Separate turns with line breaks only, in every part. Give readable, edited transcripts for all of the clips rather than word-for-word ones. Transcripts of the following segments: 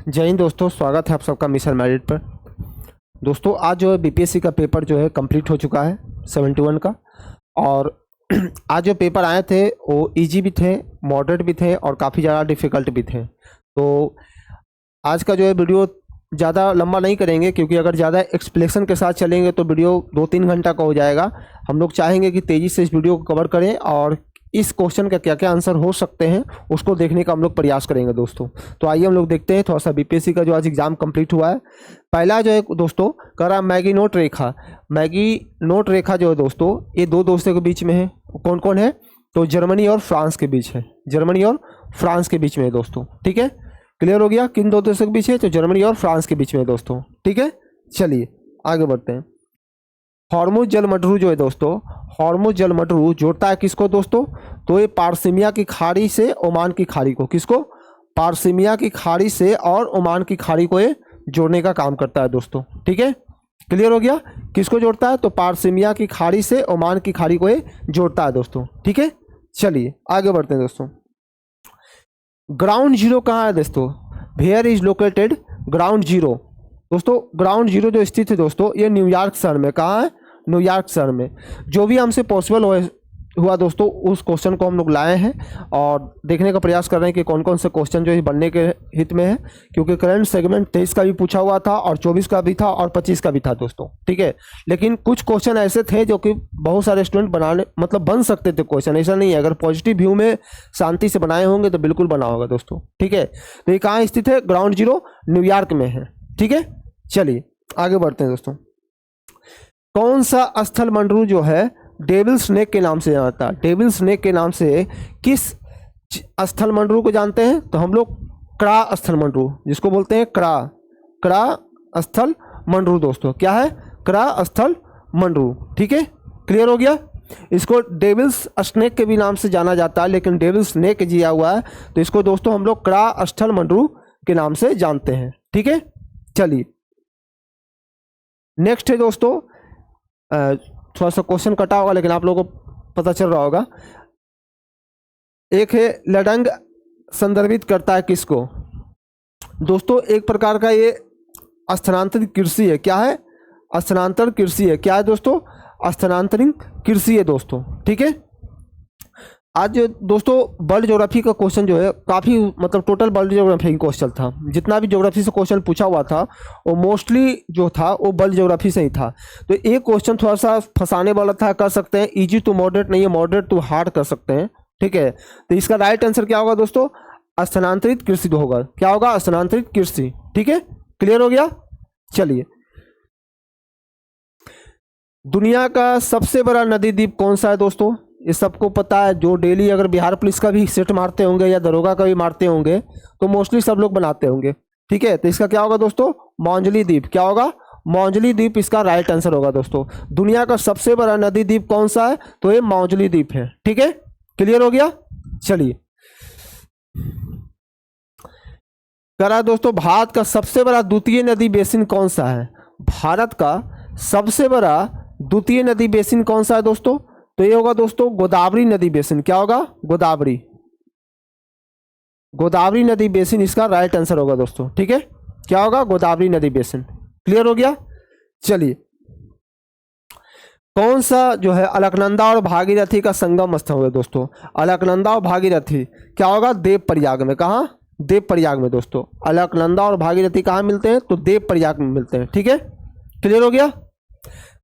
जय हिंद दोस्तों, स्वागत है आप सबका मिशन मेरिट पर। दोस्तों आज जो है बीपीएससी का पेपर जो है कंप्लीट हो चुका है 71 का। और आज जो पेपर आए थे वो इजी भी थे, मॉडरेट भी थे और काफ़ी ज़्यादा डिफ़िकल्ट भी थे। तो आज का जो है वीडियो ज़्यादा लंबा नहीं करेंगे, क्योंकि अगर ज़्यादा एक्सप्लेनेशन के साथ चलेंगे तो वीडियो 2-3 घंटा का हो जाएगा। हम लोग चाहेंगे कि तेज़ी से इस वीडियो को कवर करें और इस क्वेश्चन का क्या क्या आंसर हो सकते हैं उसको देखने का हम लोग प्रयास करेंगे दोस्तों। तो आइए हम लोग देखते हैं थोड़ा सा बीपीएससी का जो आज एग्ज़ाम कंप्लीट हुआ है। पहला जो है दोस्तों करा मैगी नोट रेखा। मैगी नोट रेखा जो है दोस्तों ये दो दोस्तों के बीच में है। कौन कौन है? तो जर्मनी और फ्रांस के बीच है। जर्मनी और फ्रांस के बीच में है दोस्तों, ठीक है। क्लियर हो गया? किन दो देशों के बीच है? तो जर्मनी और फ्रांस के बीच में है दोस्तों, ठीक है। चलिए आगे बढ़ते हैं। हॉर्मुज जलमंडरू जो है दोस्तों, हॉर्मुज जलमंडरू जोड़ता है किसको दोस्तों? तो ये पारसिमिया की खाड़ी से ओमान की खाड़ी को, किसको? पारसिमिया की खाड़ी से और ओमान की खाड़ी को ये जोड़ने का काम करता है दोस्तों, ठीक है। क्लियर हो गया? किसको जोड़ता है? तो पारसिमिया की खाड़ी से ओमान की खाड़ी को ये जोड़ता है दोस्तों, ठीक है। चलिए आगे बढ़ते हैं दोस्तों। ग्राउंड जीरो कहाँ है दोस्तों? Where is located ground zero? दोस्तों ग्राउंड जीरो जो स्थित है दोस्तों ये न्यूयॉर्क शहर में। कहाँ है? न्यूयॉर्क शहर में। जो भी हमसे पॉसिबल हुआ दोस्तों उस क्वेश्चन को हम लोग लाए हैं और देखने का प्रयास कर रहे हैं कि कौन कौन से क्वेश्चन जो है बनने के हित में है, क्योंकि करंट सेगमेंट 23 का भी पूछा हुआ था और 24 का भी था और 25 का भी था दोस्तों, ठीक है। लेकिन कुछ क्वेश्चन ऐसे थे जो कि बहुत सारे स्टूडेंट बन सकते थे क्वेश्चन, ऐसा नहीं है। अगर पॉजिटिव व्यू में शांति से बनाए होंगे तो बिल्कुल बना होगा दोस्तों, ठीक है। तो ये कहाँ स्थित है? ग्राउंड जीरो न्यूयॉर्क में है, ठीक है। चलिए आगे बढ़ते हैं दोस्तों। कौन सा स्थल मंडरू जो है डेविल स्नेक के नाम से जाना जाता है? डेविल स्नेक के नाम से किस स्थल मंडरू को जानते हैं? तो हम लोग क्रा स्थल मंडरू, जिसको बोलते हैं क्रा स्थल मंडरू दोस्तों। क्या है? क्रा स्थल मंडरू, ठीक है। क्लियर हो गया? इसको डेविल्स स्नेक के भी नाम से जाना जाता है, लेकिन डेविल स्नेक जिया हुआ है तो इसको दोस्तों हम लोग क्रा स्थल मंडरू के नाम से जानते हैं, ठीक है। चलिए नेक्स्ट है दोस्तों, थोड़ा सा क्वेश्चन कटा होगा लेकिन आप लोगों को पता चल रहा होगा। एक है लडंग संदर्भित करता है किसको? दोस्तों एक प्रकार का ये स्थानांतरित कृषि है। क्या है? स्थानांतर कृषि है। क्या है दोस्तों? स्थानांतरित कृषि है दोस्तों, ठीक है। आज दोस्तों वर्ल्ड ज्योग्राफी का क्वेश्चन जो है काफ़ी टोटल वर्ल्ड ज्योग्राफी का क्वेश्चन था। जितना भी ज्योग्राफी से क्वेश्चन पूछा हुआ था वो मोस्टली जो था वो वर्ल्ड ज्योग्राफी से ही था। तो एक क्वेश्चन थोड़ा सा फंसाने वाला था, कर सकते हैं इजी टू मॉडरेट नहीं है, मॉडरेट टू हार्ड कर सकते हैं, ठीक है। तो इसका राइट आंसर क्या होगा दोस्तों? स्थानांतरित कृषि होगा। क्या होगा? स्थानांतरित कृषि, ठीक है। क्लियर हो गया? चलिए दुनिया का सबसे बड़ा नदी द्वीप कौन सा है दोस्तों? ये सबको पता है। जो डेली अगर बिहार पुलिस का भी सेट मारते होंगे या दरोगा का भी मारते होंगे तो मोस्टली सब लोग बनाते होंगे, ठीक है। तो इसका क्या होगा दोस्तों? मौंजली द्वीप। क्या होगा? मौंजली द्वीप इसका राइट आंसर होगा दोस्तों। दुनिया का सबसे बड़ा नदी द्वीप कौन सा है? तो ये मौंजली द्वीप है, ठीक है। क्लियर हो गया? चलिए करा दोस्तों भारत का सबसे बड़ा द्वितीय नदी बेसिन कौन सा है? भारत का सबसे बड़ा द्वितीय नदी बेसिन कौन सा है दोस्तों? तो ये होगा दोस्तों गोदावरी नदी बेसिन। क्या होगा? गोदावरी नदी बेसिन इसका राइट आंसर होगा दोस्तों, ठीक है। क्या होगा? गोदावरी नदी बेसिन। क्लियर हो गया? चलिए कौन सा जो है अलकनंदा और भागीरथी का संगम स्थल है दोस्तों? अलकनंदा और भागीरथी क्या होगा? देवप्रयाग में। कहाँ? देवप्रयाग में दोस्तों। अलकनंदा और भागीरथी कहाँ मिलते हैं? तो देवप्रयाग में मिलते हैं, ठीक है। क्लियर हो गया?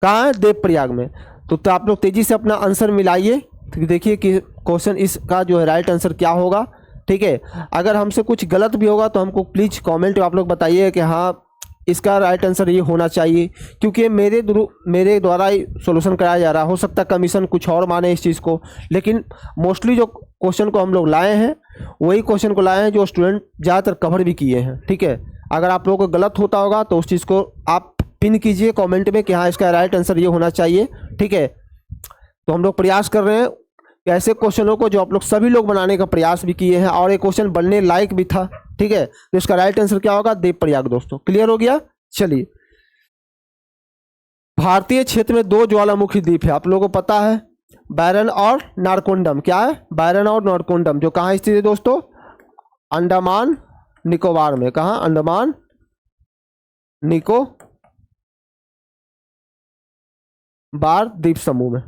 कहाँ है? देवप्रयाग में। तो आप लोग तेजी से अपना आंसर मिलाइए, देखिए कि क्वेश्चन इसका जो है राइट आंसर क्या होगा, ठीक है। अगर हमसे कुछ गलत भी होगा तो हमको प्लीज़ कमेंट में आप लोग बताइए कि हाँ इसका राइट आंसर ये होना चाहिए, क्योंकि मेरे द्वारा ही सॉल्यूशन कराया जा रहा है। हो सकता है कमीशन कुछ और माने इस चीज़ को, लेकिन मोस्टली जो क्वेश्चन को हम लोग लाए हैं वही क्वेश्चन को लाए हैं जो स्टूडेंट ज़्यादातर कवर भी किए हैं, ठीक है। अगर आप लोगों को गलत होता होगा तो उस चीज़ को आप पिन कीजिए कमेंट में कि हाँ इसका राइट आंसर ये होना चाहिए, ठीक है। तो हम लोग प्रयास कर रहे हैं कि ऐसे क्वेश्चनों को जो आप लोग सभी लोग बनाने का प्रयास भी किए हैं और ये क्वेश्चन बनने लायक भी था, ठीक है। तो इसका राइट आंसर क्या होगा? देवप्रयाग दोस्तों। क्लियर हो गया? चलिए भारतीय क्षेत्र में 2 ज्वालामुखी द्वीप है, आप लोगों को पता है, बैरन और नारकोंडम। क्या है? बैरन और नारकोंडम, जो कहाँ स्थित है दोस्तों? अंडमान निकोबार में। कहाँ? अंडमान निकोबार द्वीप समूह में।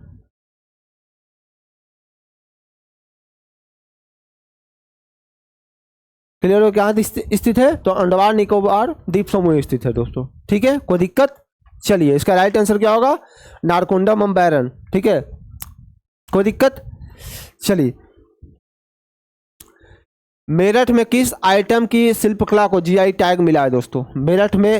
क्लियर हो? कहाँ स्थित है? तो अंडमान निकोबार द्वीप समूह में स्थित है दोस्तों। ठीक है, कोई दिक्कत? चलिए, इसका राइट आंसर क्या होगा? नारकोंडम अम्बैरन। ठीक है, कोई दिक्कत? चलिए, मेरठ में किस आइटम की शिल्पकला को जीआई टैग मिला है दोस्तों? मेरठ में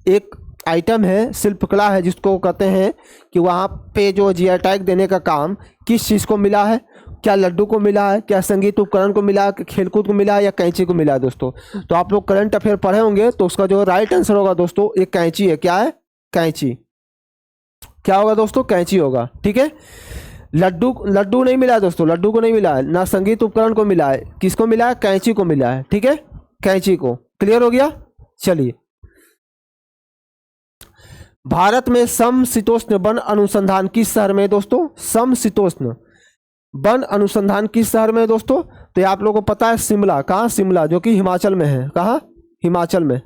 एक आइटम है, शिल्पकला है, जिसको कहते हैं कि वहाँ पे जो जीआई टैग देने का काम किस चीज़ को मिला है? क्या लड्डू को मिला है, क्या संगीत उपकरण को मिला है, खेलकूद को मिला है, या कैंची को मिला है दोस्तों? तो आप लोग करंट अफेयर पढ़े होंगे, तो उसका जो राइट आंसर होगा दोस्तों, एक कैंची है। क्या है? कैंची। क्या होगा दोस्तों? कैंची होगा। ठीक है, लड्डू नहीं मिला है दोस्तों, लड्डू को नहीं मिला है, ना संगीत उपकरण को मिला है। किसको मिला है? कैंची को मिला है। ठीक है, कैंची को। क्लियर हो गया? चलिए, भारत में समशीतोष्ण वन अनुसंधान किस शहर में दोस्तों? समशीतोष्ण वन अनुसंधान किस शहर में दोस्तों? तो ये आप लोगों को पता है, शिमला। कहाँ? शिमला, जो कि हिमाचल में है। कहाँ? हिमाचल में,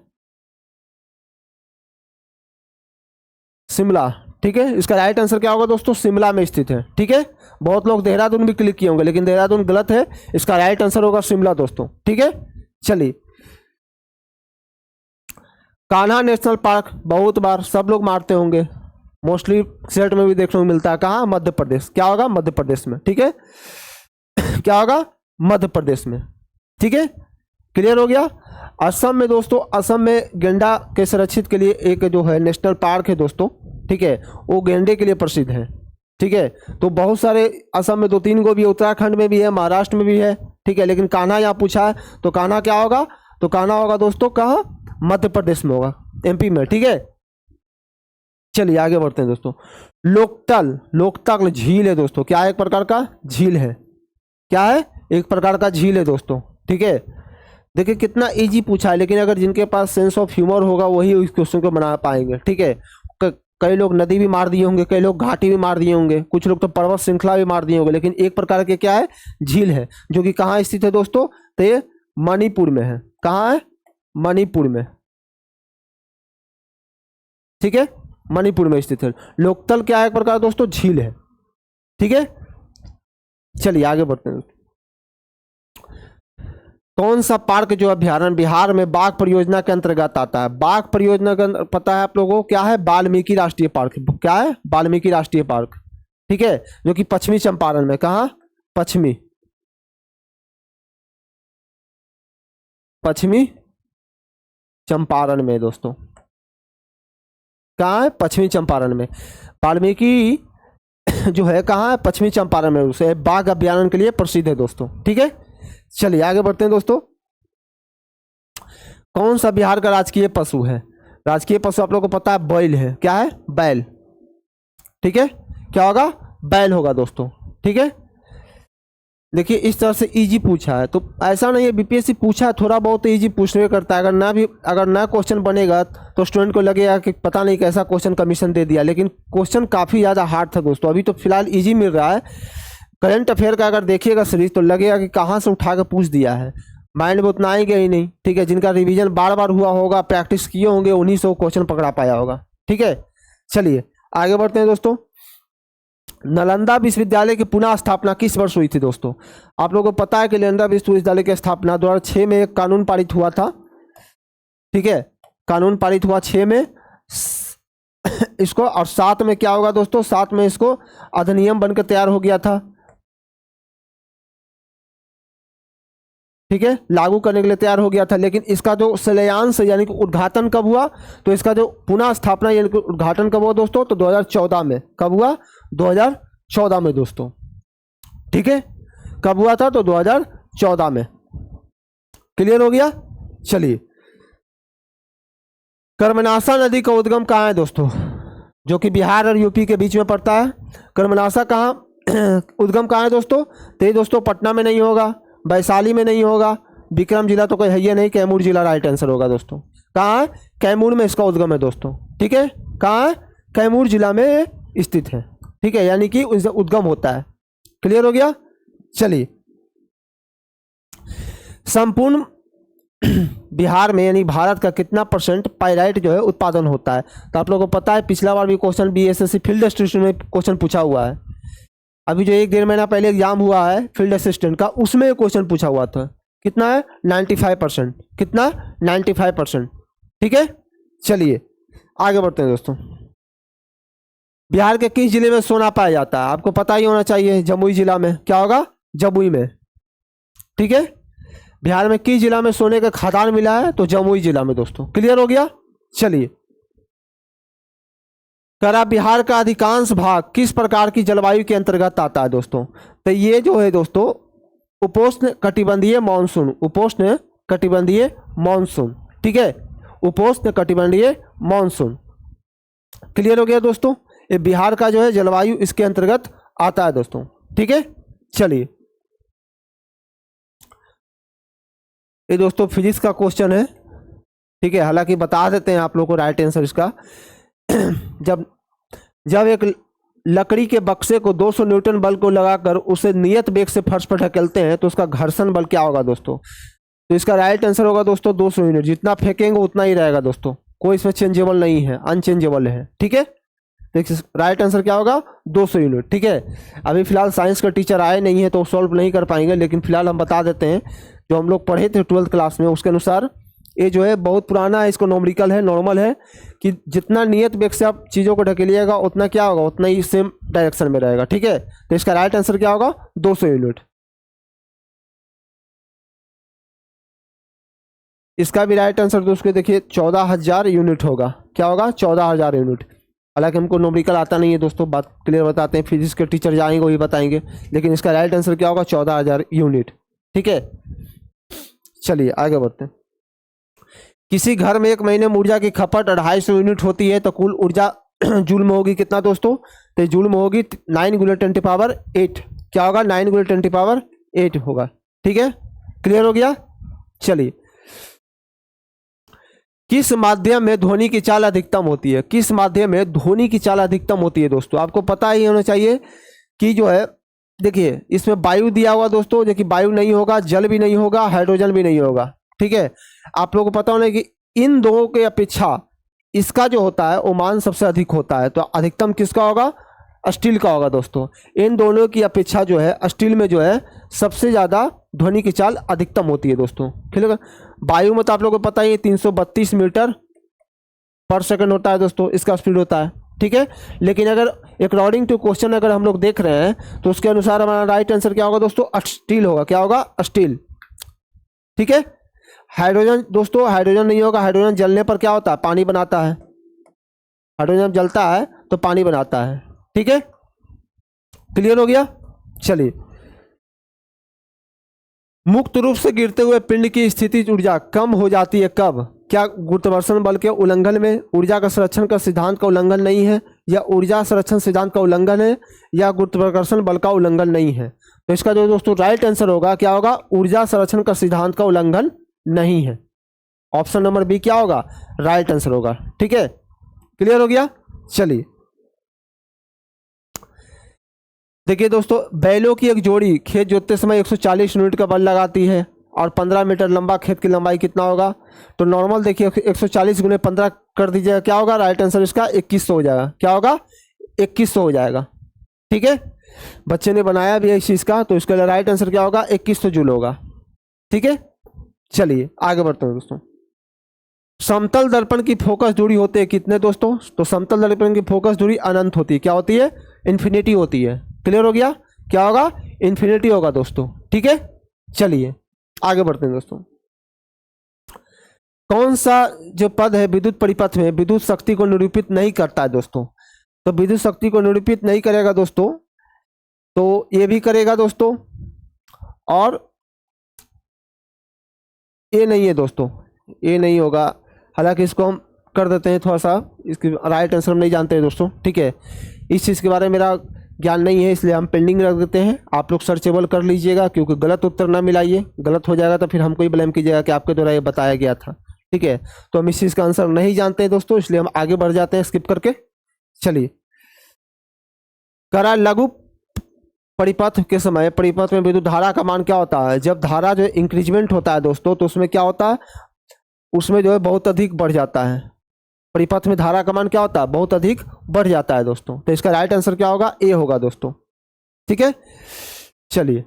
शिमला। ठीक है, इसका राइट आंसर क्या होगा दोस्तों? शिमला में स्थित है। ठीक है, बहुत लोग देहरादून भी क्लिक किए होंगे, लेकिन देहरादून गलत है। इसका राइट आंसर होगा शिमला दोस्तों। ठीक है, चलिए, कान्हा नेशनल पार्क बहुत बार सब लोग मारते होंगे, मोस्टली सेट में भी देखने को मिलता है। कहाँ? मध्य प्रदेश। क्या होगा? मध्य प्रदेश में। ठीक है, क्या होगा? मध्य प्रदेश में। ठीक है, क्लियर हो गया? असम में दोस्तों, असम में गेंडा के संरक्षित के लिए एक जो है नेशनल पार्क है दोस्तों। ठीक है, वो गेंडे के लिए प्रसिद्ध है। ठीक है, तो बहुत सारे असम में 2-3 गो भी, उत्तराखंड में भी है, महाराष्ट्र में भी है। ठीक है, लेकिन कान्हा यहाँ पूछा है, तो कान्हा क्या होगा? तो कान्हा होगा दोस्तों कहाँ? मध्य प्रदेश में होगा, एमपी में। ठीक है, चलिए आगे बढ़ते हैं दोस्तों। लोकतल झील है दोस्तों। क्या है? एक प्रकार का झील है। क्या है? एक प्रकार का झील है दोस्तों। ठीक है, देखिए कितना इजी पूछा है, लेकिन अगर जिनके पास सेंस ऑफ ह्यूमर होगा वही इस क्वेश्चन को बना पाएंगे। ठीक है, कई लोग नदी भी मार दिए होंगे, कई लोग घाटी भी मार दिए होंगे, कुछ लोग तो पर्वत श्रृंखला भी मार दिए होंगे, लेकिन एक प्रकार के क्या है? झील है, जो कि कहाँ स्थित है दोस्तों? तो ये मणिपुर में है। कहाँ है? मणिपुर में। ठीक है, मणिपुर में स्थित है। लोकतल क्या है? एक प्रकार दोस्तों झील है। ठीक है, चलिए आगे बढ़ते हैं। कौन सा पार्क जो अभ्यारण्य बिहार में बाघ परियोजना के अंतर्गत आता है? बाघ परियोजना का पता है आप लोगों को? क्या है? वाल्मीकि राष्ट्रीय पार्क। क्या है? वाल्मीकि राष्ट्रीय पार्क। ठीक है, जो कि पश्चिमी चंपारण में। कहाँ? पश्चिमी चंपारण में दोस्तों। कहाँ है? पश्चिमी चंपारण में। वाल्मीकि जो है कहाँ है? पश्चिमी चंपारण में। उसे बाघ अभ्यारण्य के लिए प्रसिद्ध है दोस्तों। ठीक है, चलिए आगे बढ़ते हैं दोस्तों। कौन सा बिहार का राजकीय पशु है? राजकीय पशु आप लोगों को पता है, बैल है। क्या है? बैल। ठीक है, क्या होगा? बैल होगा दोस्तों। ठीक है, देखिए इस तरह से इजी पूछा है, तो ऐसा नहीं है बीपीएससी पूछा है थोड़ा बहुत इजी पूछने करता है। अगर ना क्वेश्चन बनेगा तो स्टूडेंट को लगेगा कि पता नहीं कैसा क्वेश्चन कमीशन दे दिया, लेकिन क्वेश्चन काफ़ी ज़्यादा हार्ड था दोस्तों। अभी तो फिलहाल इजी मिल रहा है। करंट अफेयर का अगर देखिएगा सीरीज तो लगेगा कि कहाँ से उठा कर पूछ दिया है, माइंड में उतना आएंगे ही नहीं। ठीक है, जिनका रिवीजन बार बार हुआ होगा, प्रैक्टिस किए होंगे, उन्हीं से वो क्वेश्चन पकड़ा पाया होगा। ठीक है, चलिए आगे बढ़ते हैं दोस्तों। नालंदा विश्वविद्यालय की पुनः स्थापना किस वर्ष हुई थी दोस्तों? आप लोगों को पता है कि नालंदा विश्वविद्यालय की स्थापना 2006 में एक कानून पारित हुआ था। ठीक है, कानून पारित हुआ 6 में इसको, और 7 में क्या होगा दोस्तों? 7 में इसको अधिनियम बनकर तैयार हो गया था। ठीक है, लागू करने के लिए तैयार हो गया था, लेकिन इसका जो शिलान्यास यानी कि उद्घाटन कब हुआ? तो इसका जो पुनः स्थापना यानी कि उद्घाटन कब हुआ दोस्तों? तो 2014 में। कब हुआ? 2014 में दोस्तों। ठीक है, कब हुआ था? तो 2014 में। क्लियर हो गया? चलिए, कर्मनाशा नदी का उद्गम कहाँ है दोस्तों? जो कि बिहार और यूपी के बीच में पड़ता है। कर्मनाशा कहाँ उद्गम कहाँ है दोस्तों? तो ये दोस्तों पटना में नहीं होगा, वैशाली में नहीं होगा, विक्रम जिला तो कोई है ही नहीं, कैमूर जिला राइट आंसर होगा दोस्तों। कहाँ है? कैमूर में इसका उद्गम है दोस्तों। ठीक है, कहाँ है? कैमूर जिला में स्थित है। ठीक है, यानी कि उद्गम होता है। क्लियर हो गया? चलिए, संपूर्ण बिहार में यानी भारत का कितना % पाइराइट जो है उत्पादन होता है। तो आप लोगों को पता है पिछला बार भी क्वेश्चन बीएसएससी फील्ड असिस्टेंट में क्वेश्चन पूछा हुआ है। अभी जो 1-1.5 महीना पहले एग्जाम हुआ है फील्ड असिस्टेंट का, उसमें क्वेश्चन पूछा हुआ था। कितना है? 95%। कितना? 95%। ठीक है, चलिए आगे बढ़ते हैं दोस्तों। बिहार के किस जिले में सोना पाया जाता है? आपको पता ही होना चाहिए, जमुई जिला में। क्या होगा? जमुई में। ठीक है, बिहार में किस जिला में सोने का खदान मिला है? तो जमुई जिला में दोस्तों। क्लियर हो गया? चलिए, करा बिहार का अधिकांश भाग किस प्रकार की जलवायु के अंतर्गत आता है दोस्तों? तो ये जो है दोस्तों उपोष्ण कटिबंधीय मानसून, उपोष्ण कटिबंधीय मानसून। ठीक है, उपोष्ण कटिबंधीय मानसून। क्लियर हो गया दोस्तों? ये बिहार का जो है जलवायु इसके अंतर्गत आता है दोस्तों। ठीक है, चलिए ये दोस्तों फिजिक्स का क्वेश्चन है। ठीक है, हालांकि बता देते हैं आप लोगों को राइट आंसर इसका। जब एक लकड़ी के बक्से को 200 न्यूटन बल को लगाकर उसे नियत वेग से फर्श पर ढकेलते हैं तो उसका घर्षण बल क्या होगा दोस्तों? तो इसका राइट आंसर होगा दोस्तों 200 यूनिट। जितना फेंकेंगे उतना ही रहेगा दोस्तों, कोई इसमें चेंजेबल नहीं है, अनचेंजेबल है। ठीक है, देखिए राइट आंसर क्या होगा? 200 यूनिट। ठीक है, अभी फिलहाल साइंस का टीचर आए नहीं है तो सॉल्व नहीं कर पाएंगे, लेकिन फिलहाल हम बता देते हैं जो हम लोग पढ़े थे 12th क्लास में उसके अनुसार ये जो है बहुत पुराना है, इसको नॉर्मल है, नॉर्मल है कि जितना नियत वेग से आप चीज़ों को ढकेलिएगा उतना क्या होगा, उतना ही सेम डायरेक्शन में रहेगा। ठीक है, तो इसका राइट आंसर क्या होगा? 200 यूनिट। इसका भी राइट आंसर दोस्तों देखिए 14,000 यूनिट होगा। क्या होगा? 14,000 यूनिट। हालांकि हमको नॉमेरिकल आता नहीं है दोस्तों, बात क्लियर बताते हैं, फिजिक्स के टीचर जाएंगे वही बताएंगे, लेकिन इसका राइट आंसर क्या होगा? 14,000 यूनिट। ठीक है, चलिए आगे बढ़ते हैं। किसी घर में एक महीने में ऊर्जा की खपत 250 यूनिट होती है तो कुल ऊर्जा जूल में होगी कितना दोस्तों? तो जूल में होगी 9 × 10⁸। क्या होगा? 9 × 10⁸ होगा। ठीक है, क्लियर हो गया? चलिए, किस माध्यम में ध्वनि की चाल अधिकतम होती है? किस माध्यम में ध्वनि की चाल अधिकतम होती है दोस्तों? आपको पता ही होना चाहिए कि जो है देखिए इसमें वायु दिया हुआ दोस्तों, जो कि वायु नहीं होगा, जल भी नहीं होगा, हाइड्रोजन भी नहीं होगा। ठीक है, आप लोगों को पता होना कि इन दोनों के अपेक्षा इसका जो होता है वो मान सबसे अधिक होता है, तो अधिकतम किसका होगा? स्टील का होगा दोस्तों। इन दोनों की अपेक्षा जो है स्टील में जो है सबसे ज़्यादा ध्वनि की चाल अधिकतम होती है दोस्तों। ठीक है, वायु में तो आप लोगों को पता ही 332 मीटर पर सेकंड होता है दोस्तों, इसका स्पीड होता है। ठीक है, लेकिन अगर अकॉर्डिंग टू क्वेश्चन अगर हम लोग देख रहे हैं तो उसके अनुसार हमारा राइट आंसर क्या होगा दोस्तों? स्टील होगा। क्या होगा? स्टील। ठीक है, हाइड्रोजन दोस्तों हाइड्रोजन नहीं होगा, हाइड्रोजन जलने पर क्या होता है? पानी बनाता है। हाइड्रोजन जलता है तो पानी बनाता है। ठीक है, क्लियर हो गया? चलिए, मुक्त रूप से गिरते हुए पिंड की स्थिति ऊर्जा कम हो जाती है कब? क्या गुरुत्वाकर्षण बल के उल्लंघन में, ऊर्जा का संरक्षण का सिद्धांत का उल्लंघन नहीं है, या ऊर्जा संरक्षण सिद्धांत का उल्लंघन है, या गुरुत्वाकर्षण बल का उल्लंघन नहीं है? तो इसका जो दोस्तों राइट आंसर होगा क्या होगा? ऊर्जा संरक्षण का सिद्धांत का उल्लंघन नहीं है। ऑप्शन नंबर बी क्या होगा? राइट आंसर होगा। ठीक है, क्लियर हो गया? चलिए, देखिए दोस्तों बैलों की एक जोड़ी खेत जोतते समय 140 यूनिट का बल लगाती है और 15 मीटर लंबा खेत की लंबाई कितना होगा? तो नॉर्मल देखिए 140 × 15 कर दीजिएगा, क्या होगा? राइट आंसर इसका 2100 हो जाएगा। क्या होगा? 2100 हो जाएगा। ठीक है, बच्चे ने बनाया भी है इस चीज़ का, तो इसका राइट आंसर क्या होगा? 2100 जूल होगा। ठीक है, चलिए आगे बढ़ते हैं दोस्तों। समतल दर्पण की फोकस दूरी होते हैं कितने दोस्तों? तो समतल दर्पण की फोकस दूरी अनंत होती है। क्या होती है? इन्फिनिटी होती है। क्लियर हो गया? क्या होगा? इन्फिनिटी होगा दोस्तों। ठीक है, चलिए आगे बढ़ते हैं दोस्तों। कौन सा जो पद है विद्युत परिपथ में विद्युत शक्ति को निरूपित नहीं करता है दोस्तों? तो विद्युत शक्ति को निरूपित नहीं करेगा दोस्तों, तो ये भी करेगा दोस्तों, और ये नहीं है दोस्तों, ये नहीं होगा। हालांकि इसको हम कर देते हैं थोड़ा सा, इसकी राइट आंसर हम नहीं जानते हैं दोस्तों। ठीक है, इस चीज़ के बारे में मेरा ज्ञान नहीं है, इसलिए हम पेंडिंग रख देते हैं। आप लोग सर्चेबल कर लीजिएगा, क्योंकि गलत उत्तर ना मिलाइए, गलत हो जाएगा तो फिर हमको ही ब्लेम कीजिएगा कि आपके द्वारा ये बताया गया था। ठीक है, तो हम इस चीज़ का आंसर नहीं जानते हैं दोस्तों, इसलिए हम आगे बढ़ जाते हैं स्किप करके। चलिए, करा लघु परिपथ के समय परिपथ में विद्युत धारा का मान क्या होता है, जब धारा जो इंक्रीजमेंट होता है दोस्तों तो उसमें क्या होता है, उसमें जो है बहुत अधिक बढ़ जाता है। परिपथ में धारा का मान क्या होता है, बहुत अधिक बढ़ जाता है दोस्तों। तो इसका राइट आंसर क्या होगा, ए होगा दोस्तों। ठीक है, चलिए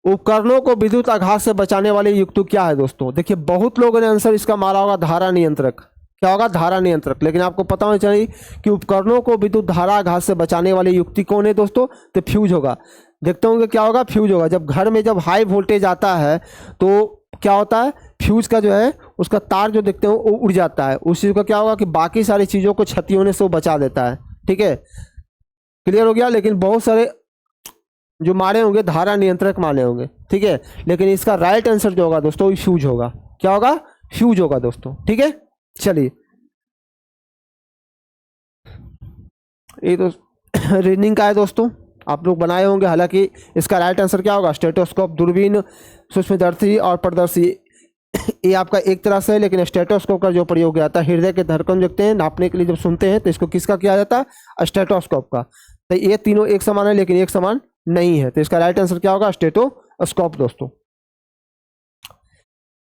उपकरणों को विद्युत आघात से बचाने वाली युक्ति क्या है दोस्तों। देखिए बहुत लोगों ने आंसर इसका मारा होगा धारा नियंत्रक। क्या होगा, धारा नियंत्रक। लेकिन आपको पता होना चाहिए कि उपकरणों को विद्युत धारा आघात से बचाने वाली युक्ति कौन है दोस्तों, तो फ्यूज होगा। देखते होंगे क्या होगा, फ्यूज होगा। जब घर में जब हाई वोल्टेज आता है तो क्या होता है, फ्यूज का जो है उसका तार जो देखते हो वो उड़ जाता है। उस चीज़ का क्या होगा कि बाकी सारी चीज़ों को क्षति होने से वो बचा देता है। ठीक है, क्लियर हो गया। लेकिन बहुत सारे जो मारे होंगे धारा नियंत्रक माने होंगे। ठीक है, लेकिन इसका राइट आंसर जो होगा दोस्तों फ्यूज होगा। क्या होगा, फ्यूज होगा दोस्तों। ठीक है, चलिए ये तो रीजनिंग का है दोस्तों, आप लोग बनाए होंगे। हालांकि इसका राइट आंसर क्या होगा, स्टेटोस्कोप, दूरबीन, सूक्ष्मदर्शी और प्रदर्शी। ये आपका एक तरह से है, लेकिन स्टेटोस्कोप का जो प्रयोग किया जाता है हृदय के धड़कन देखते हैं नापने के लिए, जब सुनते हैं तो इसको किसका किया जाता है, स्टेटोस्कोप का। तो ये तीनों एक समान है लेकिन एक समान नहीं है। तो इसका राइट आंसर क्या होगा, स्टेटोस्कोप दोस्तों।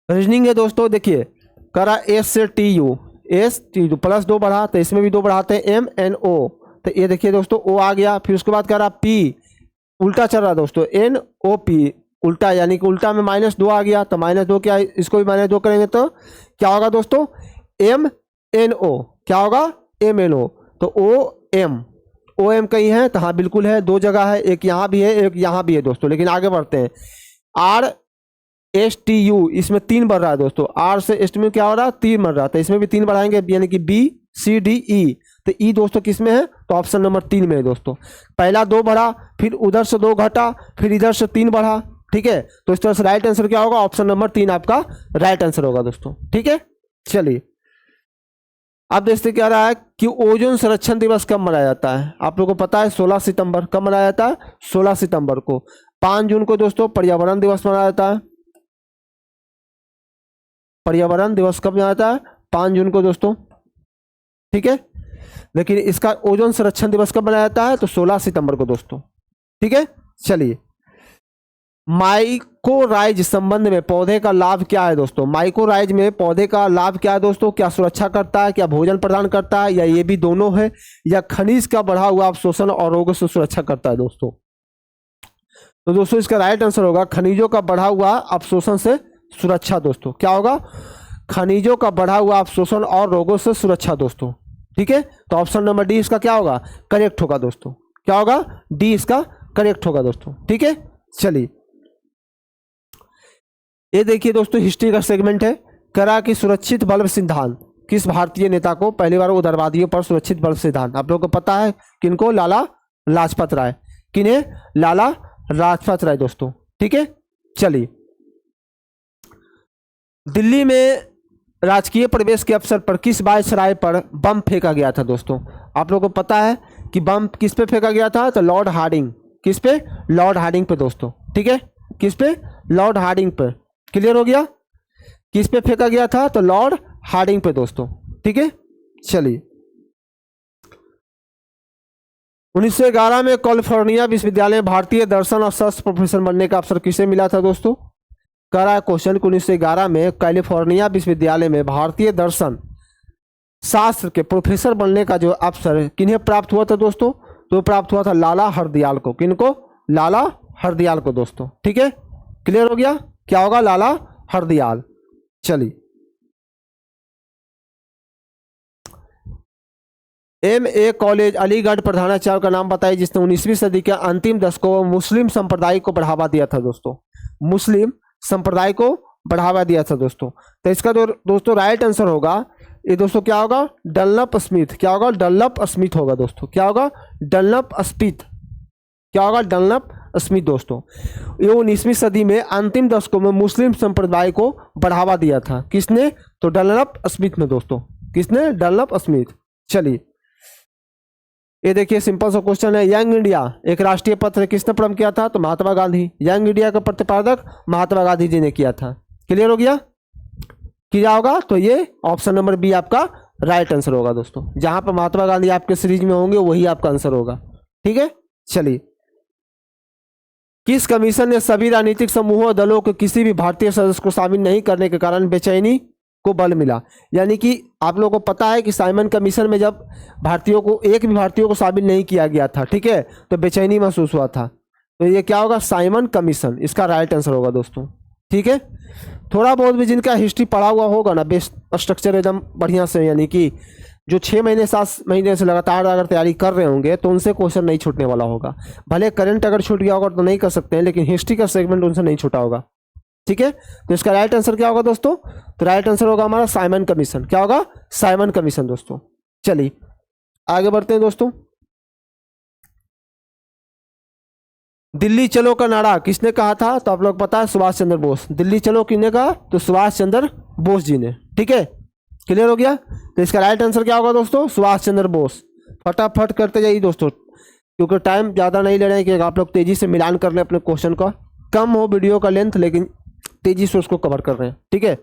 रीजनिंग है दोस्तों, देखिए करा एस से T U, S T U plus 2 बढ़ा, तो इसमें भी 2 बढ़ाते हैं, एम एन ओ। तो ये देखिए दोस्तों ओ आ गया। फिर उसके बाद करा पी, उल्टा चल रहा दोस्तों, एन ओ पी उल्टा, यानी कि उल्टा में -2 आ गया। तो -2 क्या, इसको भी -2 करेंगे तो क्या होगा दोस्तों, एम एन ओ। क्या होगा, एम एन ओ। तो ओ एम कहीं है, तो हाँ बिल्कुल है, 2 जगह है, एक यहाँ भी है एक यहाँ भी है दोस्तों। लेकिन आगे बढ़ते हैं, आर एस टी यू, इसमें 3 बढ़ रहा है दोस्तों। आर से एस में क्या हो रहा है, 3 बढ़ रहा है, तो इसमें भी 3 बढ़ाएंगे, यानी कि बी सी डी ई। तो ई दोस्तों किस में है, तो ऑप्शन नंबर 3 में है दोस्तों। पहला 2 बढ़ा, फिर उधर से 2 घटा, फिर इधर से 3 बढ़ा। ठीक है, तो इस तरह से राइट आंसर क्या होगा, ऑप्शन नंबर 3 आपका राइट आंसर होगा दोस्तों। ठीक है, चलिए अब देखते क्या रहा है कि ओजोन संरक्षण दिवस कब मनाया जाता है। आप लोगों को पता है 16 सितंबर। कब मनाया जाता है, 16 सितंबर को। 5 जून को दोस्तों पर्यावरण दिवस मनाया जाता है। पर्यावरण दिवस कब मनाया जाता है, 5 जून को दोस्तों। ठीक है, लेकिन इसका ओजोन संरक्षण दिवस कब मनाया जाता है, तो 16 सितंबर को दोस्तों। ठीक है, चलिए माइकोराइज संबंध में पौधे का लाभ क्या है दोस्तों। माइकोराइज में पौधे का लाभ क्या है दोस्तों, क्या सुरक्षा करता है, क्या भोजन प्रदान करता है, या ये भी दोनों है, या खनिज का बढ़ा हुआ अवशोषण और रोगों से सुरक्षा करता है दोस्तों। तो दोस्तों इसका राइट आंसर होगा खनिजों का बढ़ा हुआ अवशोषण से सुरक्षा दोस्तों। क्या होगा, खनिजों का बढ़ा हुआ अवशोषण और रोगों से सुरक्षा दोस्तों। ठीक है, तो ऑप्शन नंबर डी इसका क्या होगा, करेक्ट होगा दोस्तों। क्या होगा, डी इसका करेक्ट होगा दोस्तों। ठीक है, चलिए ये देखिए दोस्तों हिस्ट्री का सेगमेंट है। करा कि सुरक्षित बल्ब सिद्धांत किस भारतीय नेता को पहली बार उग्रवादियों पर सुरक्षित बल्ब सिद्धांत, आप लोगों को पता है किनको, लाला लाजपत राय। किन्हें, लाला लाजपत राय दोस्तों। ठीक है, चलिए दिल्ली में राजकीय प्रवेश के अवसर पर किस वायसराय पर बम फेंका गया था दोस्तों। आप लोगों को पता है कि बम किस पे फेंका गया था, तो लॉर्ड हार्डिंग। किस पे, लॉर्ड हार्डिंग पे दोस्तों। ठीक है, किस पे, लॉर्ड हार्डिंग पे। क्लियर हो गया, किस पे फेंका गया था, तो लॉर्ड हार्डिंग पे दोस्तों। ठीक है, चलिए 1911 में कैलिफोर्निया विश्वविद्यालय में भारतीय दर्शन और शास्त्र प्रोफेसर बनने का अवसर किसे मिला था दोस्तों। कह रहा है क्वेश्चन 1911 में कैलिफोर्निया विश्वविद्यालय में भारतीय दर्शन शास्त्र के प्रोफेसर बनने का जो अवसर किन्हें प्राप्त हुआ था दोस्तों, तो प्राप्त हुआ था लाला हरदयाल को। किनको, लाला हरदयाल को दोस्तों। ठीक है, क्लियर हो गया, क्या होगा, लाला हरदयाल। चलिए MA कॉलेज अलीगढ़ प्रधानाचार्य का नाम बताइए जिसने 19वीं सदी के अंतिम दशकों में मुस्लिम संप्रदाय को बढ़ावा दिया था दोस्तों। मुस्लिम संप्रदाय को बढ़ावा दिया था दोस्तों। तो इसका जो दोस्तों राइट आंसर होगा ये दोस्तों क्या होगा, डनलप स्मिथ। क्या होगा, डनलप स्मिथ होगा दोस्तों। क्या होगा, डनलप स्मिथ। क्या होगा, डनलप स्मिथ दोस्तों। ये 19वीं सदी में अंतिम दशकों में मुस्लिम संप्रदाय को बढ़ावा दिया था। किसने, तो डनलप स्मिथ ने दोस्तों। किसने, डनलप स्मिथ। चलिए ये देखिए सिंपल सा क्वेश्चन है, यंग इंडिया एक राष्ट्रीय पत्र किसने प्रारंभ किया था, तो महात्मा गांधी। यंग इंडिया का प्रतिपादक महात्मा गांधी जी ने किया था। क्लियर हो गया, क्या होगा, तो ये ऑप्शन नंबर बी आपका राइट आंसर होगा दोस्तों। जहां पर महात्मा गांधी आपके सीरीज में होंगे वही आपका आंसर होगा। ठीक है, चलिए किस कमीशन ने सभी राजनीतिक समूहों और दलों के किसी भी भारतीय सदस्य को शामिल नहीं करने के कारण बेचैनी को बल मिला? यानी कि आप लोगों को पता है कि साइमन कमीशन में जब भारतीयों को, एक भी भारतीयों को शामिल नहीं किया गया था, ठीक है, तो बेचैनी महसूस हुआ था। तो ये क्या होगा? साइमन कमीशन, इसका राइट आंसर होगा दोस्तों। ठीक है, थोड़ा बहुत भी जिनका हिस्ट्री पढ़ा हुआ होगा ना, बेस स्ट्रक्चर एकदम बढ़िया से, यानी कि जो 6 महीने 7 महीने से लगातार अगर तैयारी कर रहे होंगे तो उनसे क्वेश्चन नहीं छूटने वाला होगा। भले करंट अगर छूट गया होगा तो नहीं कर सकते हैं, लेकिन हिस्ट्री का सेगमेंट उनसे नहीं छूटा होगा। ठीक है, तो इसका राइट आंसर क्या होगा दोस्तों? तो राइट आंसर होगा हमारा साइमन कमीशन। क्या होगा? साइमन कमीशन दोस्तों। चलिए आगे बढ़ते हैं दोस्तों। दिल्ली चलो का नारा किसने कहा था? तो आप लोग पता है, सुभाष चंद्र बोस। दिल्ली चलो किसने कहा? तो सुभाष चंद्र बोस जी ने। ठीक है, क्लियर हो गया? तो इसका राइट आंसर क्या होगा दोस्तों? सुभाष चंद्र बोस। फटाफट करते जाइए दोस्तों, क्योंकि टाइम ज़्यादा नहीं ले रहे हैं कि आप लोग तेज़ी से मिलान कर लें अपने क्वेश्चन का। कम हो वीडियो का लेंथ, लेकिन तेज़ी से उसको कवर कर रहे हैं। ठीक है,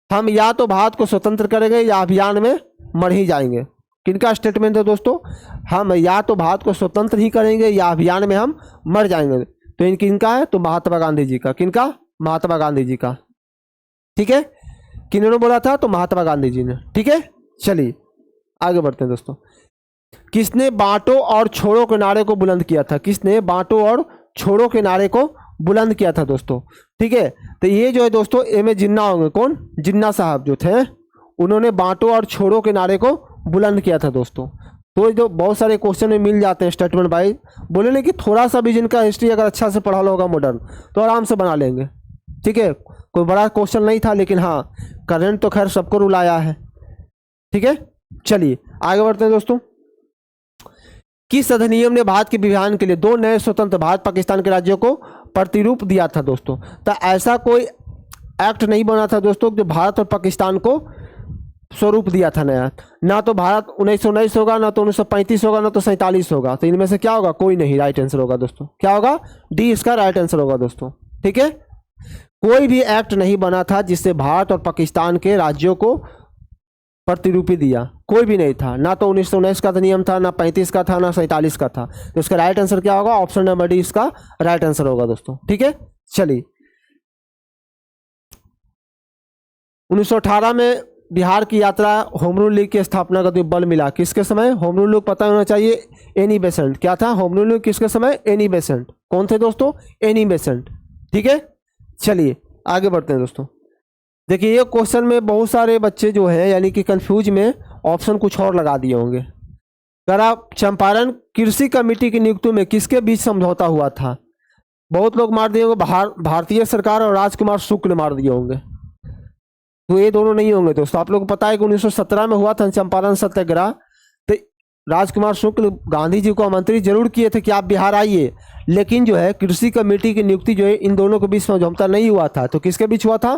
हम या तो भारत को स्वतंत्र करेंगे या अभियान में मर ही जाएंगे। किनका स्टेटमेंट है दोस्तों? हम या तो भारत को स्वतंत्र ही करेंगे या अभियान में हम मर जाएंगे। तो इन किनका है? तो महात्मा गांधी जी का। किनका? महात्मा गांधी जी का। ठीक है, किन्होंने बोला था? तो महात्मा गांधी जी ने। ठीक है, चलिए आगे बढ़ते हैं दोस्तों। किसने बांटो और छोड़ो के नारे को बुलंद किया था? किसने बांटो और छोड़ो के नारे को बुलंद किया था दोस्तों? ठीक है, तो ये जो है दोस्तों एम जिन्ना होंगे। कौन? जिन्ना साहब जो थे, उन्होंने बांटो और छोड़ो के नारे को बुलंद किया था दोस्तों। तो जो बहुत सारे क्वेश्चन में मिल जाते हैं स्टेटमेंट वाइज, बोले ना कि थोड़ा सा भी जिनका हिस्ट्री अगर अच्छा से पढ़ा होगा मॉडर्न, तो आराम से बना लेंगे। ठीक है, कोई बड़ा क्वेश्चन नहीं था, लेकिन हाँ करंट तो खैर सबको रुलाया है। ठीक है, चलिए आगे बढ़ते हैं दोस्तों। किस अधिनियम ने भारत के विभाजन के लिए 2 नए स्वतंत्र भारत पाकिस्तान के राज्यों को प्रतिरूप दिया था दोस्तों? तो ऐसा कोई एक्ट नहीं बना था दोस्तों जो भारत और पाकिस्तान को स्वरूप दिया था नया। ना तो भारत 1919 होगा, ना तो 1935 होगा, ना तो 47 होगा। तो इनमें से क्या होगा? कोई नहीं। राइट आंसर होगा दोस्तों, क्या होगा? डी इसका राइट आंसर होगा दोस्तों। ठीक है, कोई भी एक्ट नहीं बना था जिससे भारत और पाकिस्तान के राज्यों को प्रतिरूपी दिया, कोई भी नहीं था। ना तो 1919 का नियम था, ना 35 का था, ना 47 का था। तो इसका राइट आंसर क्या होगा? ऑप्शन नंबर डी इसका राइट आंसर होगा दोस्तों। ठीक है, चलिए 1918 में बिहार की यात्रा होम रूल लीग की स्थापना का तो बल मिला किसके समय? होम रूल लीग पता होना चाहिए, एनी बेसेंट। क्या था होम रूल लीग किसके समय? Annie Besant. कौन थे दोस्तों? Annie Besant. ठीक है, चलिए आगे बढ़ते हैं दोस्तों। देखिए ये क्वेश्चन में बहुत सारे बच्चे जो है यानी कि कंफ्यूज में ऑप्शन कुछ और लगा दिए होंगे। अगर आप चंपारण कृषि कमेटी की नियुक्ति में किसके बीच समझौता हुआ था? बहुत लोग मार दिए होंगे, भारतीय सरकार और राजकुमार शुक्ल मार दिए होंगे। तो ये दोनों नहीं होंगे दोस्तों। आप लोग को पता है कि 1917 में हुआ था चंपारण सत्याग्रह। तो राजकुमार शुक्ल गांधी जी को आमंत्रित जरूर किए थे कि आप बिहार आइए, लेकिन जो है कृषि कमेटी की नियुक्ति जो है इन दोनों के बीच समझौता नहीं हुआ था। तो किसके बीच हुआ था?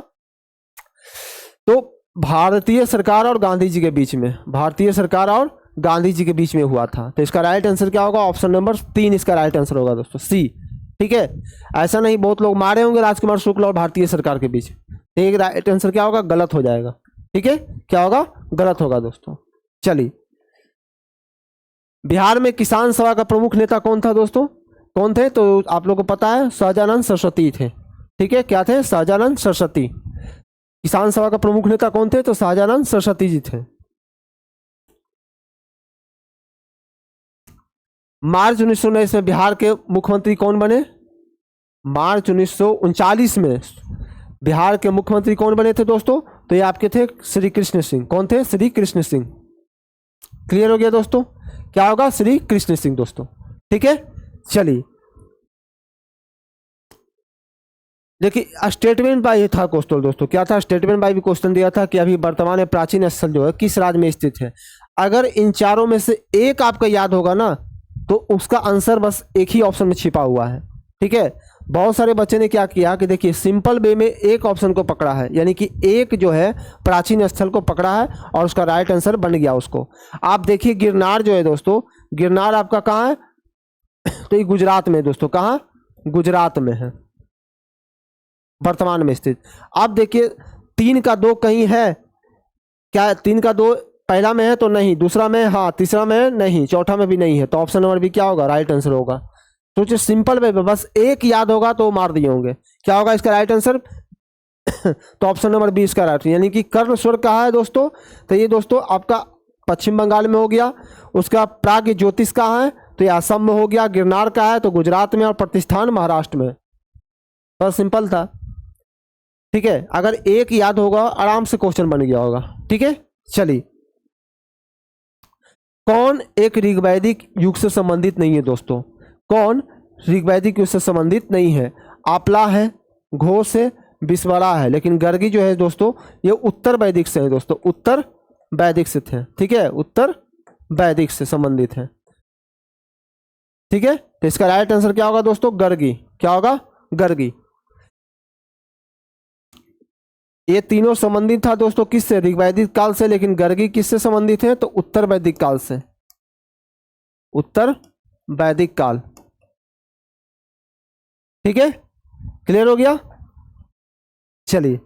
तो भारतीय सरकार और गांधी जी के बीच में, भारतीय सरकार और गांधी जी के बीच में हुआ था। तो इसका राइट आंसर क्या होगा? ऑप्शन नंबर 3 इसका राइट आंसर होगा दोस्तों, सी। ठीक है, ऐसा नहीं बहुत लोग मारे होंगे राजकुमार शुक्ल और भारतीय सरकार के बीच। एक राइट आंसर क्या होगा? गलत हो जाएगा। ठीक है, क्या होगा? गलत होगा दोस्तों। चलिए बिहार में किसान सभा का प्रमुख नेता कौन था दोस्तों? कौन थे? तो आप लोग को पता है सहजानंद सरस्वती थे। ठीक है, क्या थे? सहजानंद सरस्वती। किसान सभा का प्रमुख नेता कौन थे? तो सहजानंद सरस्वती जी थे। मार्च 1919 में बिहार के मुख्यमंत्री कौन बने? मार्च 1939 में बिहार के मुख्यमंत्री कौन बने थे दोस्तों? तो ये आपके थे श्री कृष्ण सिंह। कौन थे? श्री कृष्ण सिंह। क्लियर हो गया दोस्तों? क्या होगा? श्री कृष्ण सिंह दोस्तों। ठीक है, चलिए देखिए स्टेटमेंट बाई था क्वेश्चन दोस्तों। क्या था? स्टेटमेंट बाई भी क्वेश्चन दिया था कि अभी वर्तमान में प्राचीन स्थल जो है किस राज्य में स्थित है। अगर इन चारों में से एक आपका याद होगा ना, तो उसका आंसर बस एक ही ऑप्शन में छिपा हुआ है। ठीक है, बहुत सारे बच्चे ने क्या किया कि देखिए सिंपल वे में एक ऑप्शन को पकड़ा है, यानी कि एक जो है प्राचीन स्थल को पकड़ा है और उसका राइट आंसर बन गया उसको। आप देखिए गिरनार जो है दोस्तों, गिरनार आपका कहाँ है? तो ये गुजरात में दोस्तों। कहाँ? गुजरात में है वर्तमान में स्थित। अब देखिए 3 का 2 कहीं है क्या? 3 का 2 पहला में है तो नहीं, दूसरा में हाँ, तीसरा में नहीं, चौथा में भी नहीं है। तो ऑप्शन नंबर बी क्या होगा? राइट आंसर होगा। सोचिए सिंपल वे में बस एक याद होगा तो मार दिए होंगे। क्या होगा इसका राइट आंसर? तो ऑप्शन नंबर 20 का राइट, यानी कि कर्ण स्वर्ग कहाँ है दोस्तों? तो ये दोस्तों आपका पश्चिम बंगाल में हो गया। उसका प्राग ज्योतिष कहाँ है? तो ये असम में हो गया। गिरनार का है तो गुजरात में, और प्रतिष्ठान महाराष्ट्र में। बस सिंपल था। ठीक है, अगर एक याद होगा आराम से क्वेश्चन बन गया होगा। ठीक है, चलिए। कौन एक ऋग्वैदिक युग से संबंधित नहीं है दोस्तों? कौन ऋग्वैदिक युग से संबंधित नहीं है? आपला है, घोष है, बिस्वरा है, लेकिन गर्गी जो है दोस्तों ये उत्तर वैदिक से है दोस्तों, उत्तर वैदिक से थे। ठीक है, उत्तर वैदिक से संबंधित है। ठीक है, तो इसका राइट आंसर क्या होगा दोस्तों? गर्गी। क्या होगा? गर्गी। ये तीनों संबंधित था दोस्तों किससे? ऋग्वैदिक काल से, लेकिन गर्गी किससे संबंधित है? तो उत्तर वैदिक काल से, उत्तर वैदिक काल। ठीक है, क्लियर हो गया? चलिए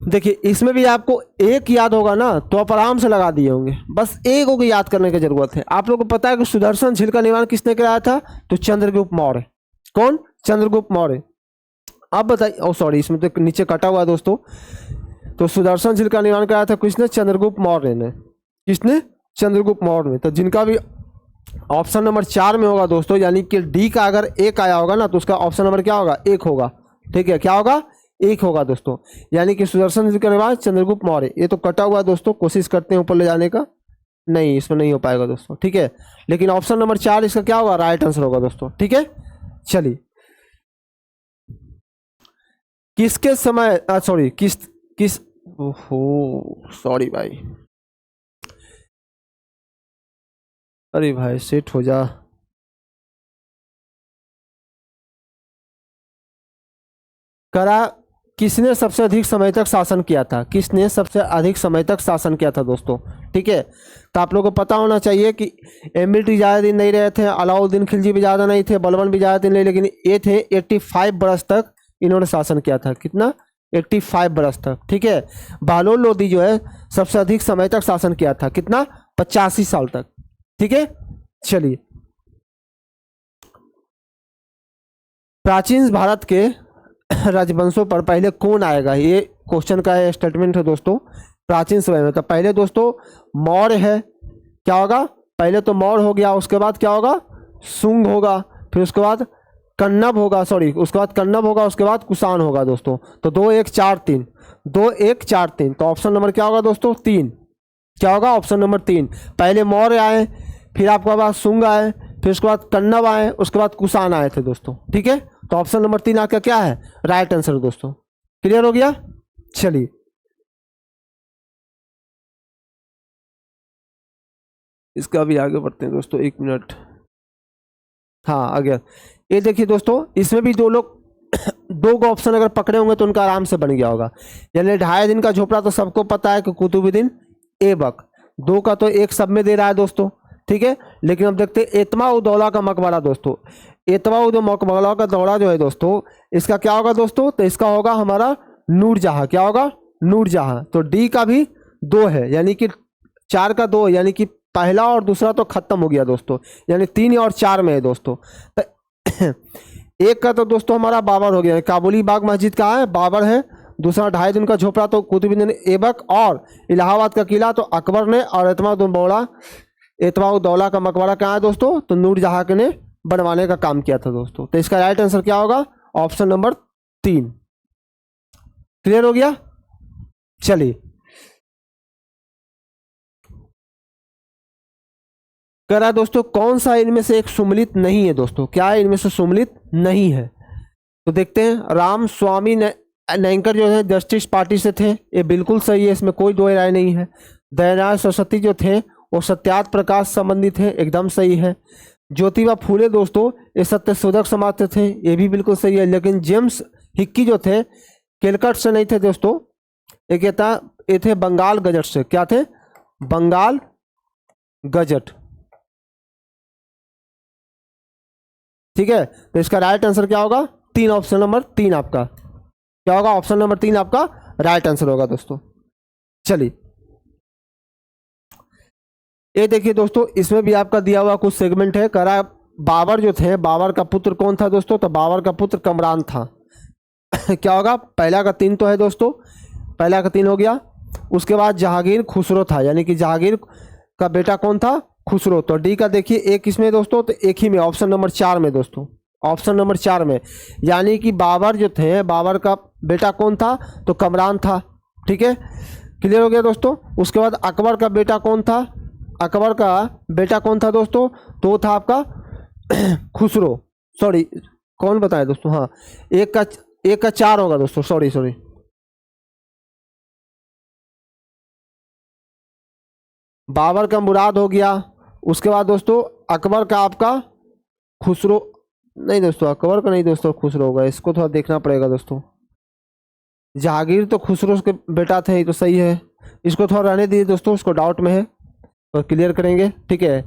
देखिए, इसमें भी आपको एक याद होगा ना तो आप आराम से लगा दिए होंगे। बस एक को याद करने की जरूरत है। आप लोगों को पता है कि सुदर्शन झील का निर्माण किसने कराया था? तो चंद्रगुप्त मौर्य। कौन? चंद्रगुप्त मौर्य। अब बताइए, ओ सॉरी, इसमें तो नीचे कटा हुआ है दोस्तों। तो सुदर्शन झील का निर्माण कराया था किसने? चंद्रगुप्त मौर्य ने। किसने? चंद्रगुप्त मौर्य ने। तो जिनका भी ऑप्शन नंबर 4 में होगा दोस्तों, यानी कि डी का अगर एक आया होगा ना तो उसका ऑप्शन नंबर क्या होगा? एक होगा। ठीक है, क्या होगा? एक होगा दोस्तों, यानी कि सुदर्शन झील का निर्माण चंद्रगुप्त मौर्य। ये तो कटा हुआ दोस्तों, कोशिश करते हैं ऊपर ले जाने का, नहीं इसमें नहीं हो पाएगा दोस्तों। ठीक है, लेकिन ऑप्शन नंबर 4 इसका क्या होगा? राइट आंसर होगा दोस्तों। ठीक है, चलिए। किसके समय सॉरी किस ओहो सॉरी भाई, अरे भाई सेट हो जा। करा किसने सबसे अधिक समय तक शासन किया था? किसने सबसे अधिक समय तक शासन किया था दोस्तों? ठीक है, तो आप लोगों को पता होना चाहिए कि एमबीटी ज़्यादा दिन नहीं रहे थे, अलाउद्दीन खिलजी भी ज़्यादा नहीं थे, बलबन भी ज़्यादा दिन नहीं, लेकिन ये थे 85 बरस तक इन्होंने शासन किया था। कितना? 85 बरस तक। ठीक है, बहलोल लोदी जो है सबसे अधिक समय तक शासन किया था। कितना? 85 साल तक। ठीक है, चलिए। प्राचीन भारत के राजवंशों पर पहले कौन आएगा? ये क्वेश्चन का स्टेटमेंट है दोस्तों। प्राचीन समय में तो पहले दोस्तों मौर्य है। क्या होगा? पहले तो मौर्य हो गया, उसके बाद क्या होगा? शुंग होगा, फिर उसके बाद कन्नब होगा, सॉरी उसके बाद कन्नब होगा, उसके बाद कुषाण होगा दोस्तों। तो 2 1 4 3, 2 1 4 3, तो ऑप्शन नंबर क्या होगा दोस्तों? 3। क्या होगा? Option number 3। पहले मौर्य आए, फिर आपके पास शुंग आए, फिर उसके बाद कन्नब आए, उसके बाद कुषाण आए थे दोस्तों। ठीक है, तो ऑप्शन नंबर 3 आपका क्या है? राइट आंसर दोस्तों। क्लियर हो गया? चलिए, इसका भी आगे बढ़ते हैं दोस्तों, 1 मिनट। हाँ आ गया। ये देखिए दोस्तों, इसमें भी दो लोग दो को ऑप्शन अगर पकड़े होंगे तो उनका आराम से बन गया होगा। यानी 2.5 दिन का झोपड़ा तो सबको पता है कि कुतुबुद्दीन ऐबक। 2 का तो एक सब में दे रहा है दोस्तों। ठीक है, लेकिन अब देखते हैं एतमा उद दौला का मकबरा दोस्तों। एतमा उद मकबरा का दौरा जो है दोस्तों, इसका क्या होगा दोस्तों? तो इसका होगा हमारा नूरजहां। क्या होगा? नूरजहां। तो डी का भी 2 है, यानी कि 4 का 2, यानी कि पहला और दूसरा तो खत्म हो गया दोस्तों, यानी 3 और 4 में है दोस्तों। तो एक का तो दोस्तों हमारा बाबर हो गया, काबुली बाग मस्जिद कहाँ है? बाबर है। दूसरा 2.5 दिन का झोपड़ा तो कुतुबुद्दीन ऐबक, और इलाहाबाद का किला तो अकबर ने, और एतमाउद्दौला का मकबरा कहाँ है दोस्तों? तो नूरजहां ने बनवाने का काम किया था दोस्तों। तो इसका राइट आंसर क्या होगा? Option number 3। क्लियर हो गया? चलिए, कह रहा है दोस्तों कौन सा इनमें से एक सुमलित नहीं है दोस्तों? क्या है इनमें से सुमलित नहीं है? तो देखते हैं। राम स्वामी नैंकर जो है जस्टिस पार्टी से थे, ये बिल्कुल सही है, इसमें कोई दो राय नहीं है। दयानंद सरस्वती जो थे वो सत्यार्थ प्रकाश संबंधित है, एकदम सही है। ज्योतिबा फूले दोस्तों ये सत्यशोधक समाज से थे, ये भी बिल्कुल सही है। लेकिन जेम्स हिक्की जो थे कैलकट से नहीं थे दोस्तों, ये थे बंगाल गजट से। क्या थे? बंगाल गजट। ठीक है, तो इसका राइट आंसर क्या होगा? 3, ऑप्शन नंबर 3 आपका क्या होगा? ऑप्शन नंबर 3 आपका राइट आंसर होगा दोस्तों। चलिए, ये देखिए दोस्तों, इसमें भी आपका दिया हुआ कुछ सेगमेंट है। कह रहा बाबर जो थे, बाबर का पुत्र कौन था दोस्तों? तो बाबर का पुत्र कमरान था। क्या होगा? पहला का 3 तो है दोस्तों, पहला का 3 हो गया। उसके बाद जहांगीर खुसरो था, यानी कि जहांगीर का बेटा कौन था? खुसरो। तो डी का देखिए एक किसमें दोस्तों? तो एक ही में, ऑप्शन नंबर 4 में दोस्तों, ऑप्शन नंबर 4 में। यानी कि बाबर जो थे, बाबर का बेटा कौन था? तो कमरान था। ठीक है, क्लियर हो गया दोस्तों। उसके बाद अकबर का बेटा कौन था? अकबर का बेटा कौन था दोस्तों? तो था आपका खुसरो। सॉरी, कौन बताया दोस्तों? हाँ, एक का 4 होगा दोस्तों, सॉरी सॉरी। बाबर का मुराद हो गया। उसके बाद दोस्तों अकबर का आपका खुसरो, नहीं दोस्तों अकबर का नहीं दोस्तों, खुसरो होगा, इसको थोड़ा देखना पड़ेगा दोस्तों। जहांगीर तो खुसरो के बेटा थे, ये तो सही है। इसको थोड़ा रहने दीजिए दोस्तों, इसको डाउट में है तो क्लियर करेंगे। ठीक है,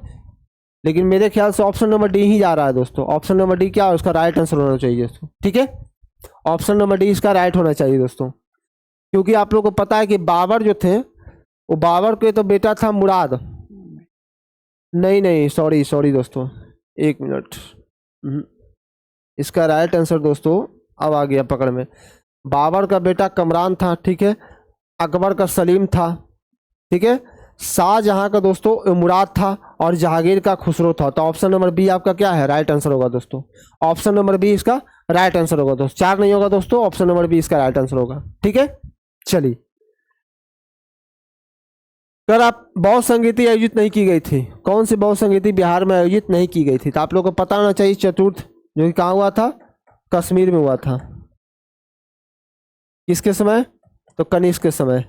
लेकिन मेरे ख्याल से ऑप्शन नंबर डी ही जा रहा है दोस्तों। ऑप्शन नंबर डी क्या है? उसका राइट आंसर होना चाहिए दोस्तों। ठीक है, ऑप्शन नंबर डी इसका राइट होना चाहिए दोस्तों, क्योंकि आप लोगों को पता है कि बाबर जो थे, वो बाबर के तो बेटा था मुराद। नहीं नहीं, सॉरी सॉरी दोस्तों, एक मिनट। इसका राइट आंसर दोस्तों अब आ गया पकड़ में। बाबर का बेटा कमरान था, ठीक है। अकबर का सलीम था, ठीक है। शाहजहां का दोस्तों मुराद था और जहांगीर का खुसरो था। तो ऑप्शन नंबर बी आपका क्या है? राइट आंसर होगा दोस्तों। ऑप्शन नंबर बी इसका राइट आंसर होगा दोस्तों। 4 नहीं होगा दोस्तों, ऑप्शन नंबर बी इसका राइट आंसर होगा। ठीक है, चलिए। सर आप बहु संगीति आयोजित नहीं की गई थी, कौन सी बहु संगीति बिहार में आयोजित नहीं की गई थी? तो आप लोगों को पता होना चाहिए। चतुर्थ जो कि कहाँ हुआ था? कश्मीर में हुआ था। किसके समय? तो कनिष्क के समय।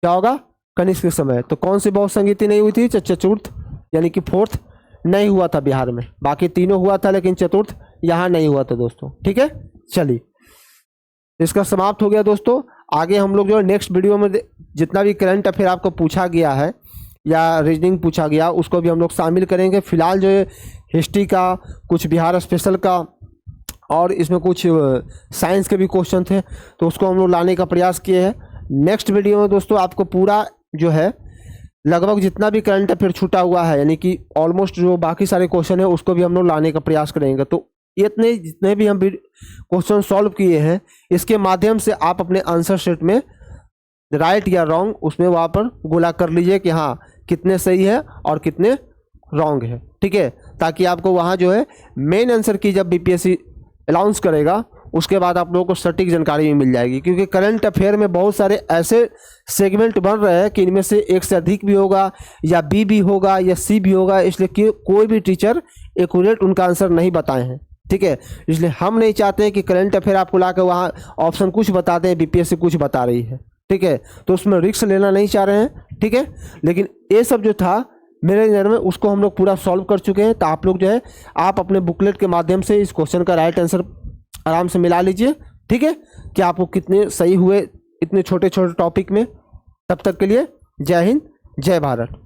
क्या होगा? कनिष्क के समय। तो कौन सी बहु संगीति नहीं हुई थी? चतुर्थ यानी कि 4th नहीं हुआ था बिहार में। बाकी तीनों हुआ था, लेकिन चतुर्थ यहाँ नहीं हुआ था दोस्तों। ठीक है, चलिए, इसका समाप्त हो गया दोस्तों। आगे हम लोग जो है नेक्स्ट वीडियो में जितना भी करंट अफेयर आपको पूछा गया है या रीजनिंग पूछा गया, उसको भी हम लोग शामिल करेंगे। फिलहाल जो है हिस्ट्री का, कुछ बिहार स्पेशल का और इसमें कुछ साइंस के भी क्वेश्चन थे, तो उसको हम लोग लाने का प्रयास किए हैं। नेक्स्ट वीडियो में दोस्तों आपको पूरा जो है लगभग जितना भी करंट अफेयर छूटा हुआ है, यानी कि ऑलमोस्ट जो बाकी सारे क्वेश्चन है, उसको भी हम लोग लाने का प्रयास करेंगे। तो इतने जितने भी हम क्वेश्चन सॉल्व किए हैं, इसके माध्यम से आप अपने आंसर शीट में राइट या रॉन्ग उसमें वहाँ पर गोला कर लीजिए कि हाँ कितने सही है और कितने रॉन्ग है। ठीक है, ताकि आपको वहाँ जो है मेन आंसर की जब बीपीएससी अनाउंस करेगा, उसके बाद आप लोगों को सटीक जानकारी भी मिल जाएगी। क्योंकि करंट अफेयर में बहुत सारे ऐसे सेगमेंट बन रहे हैं कि इनमें से एक से अधिक भी होगा या बी भी होगा या सी भी होगा, इसलिए कि कोई भी टीचर एक्यूरेट उनका आंसर नहीं बताए हैं। ठीक है, इसलिए हम नहीं चाहते हैं कि करंट अफेयर आपको ला कर वहाँ ऑप्शन कुछ बताते हैं, बीपीएससी कुछ बता रही है। ठीक है, तो उसमें रिस्क लेना नहीं चाह रहे हैं। ठीक है, लेकिन ये सब जो था मेरे नज़र में, उसको हम लोग पूरा सॉल्व कर चुके हैं। तो आप लोग जो है आप अपने बुकलेट के माध्यम से इस क्वेश्चन का राइट आंसर आराम से मिला लीजिए। ठीक है, कि आपको कितने सही हुए इतने छोटे छोटे टॉपिक में। तब तक के लिए जय हिंद, जय भारत।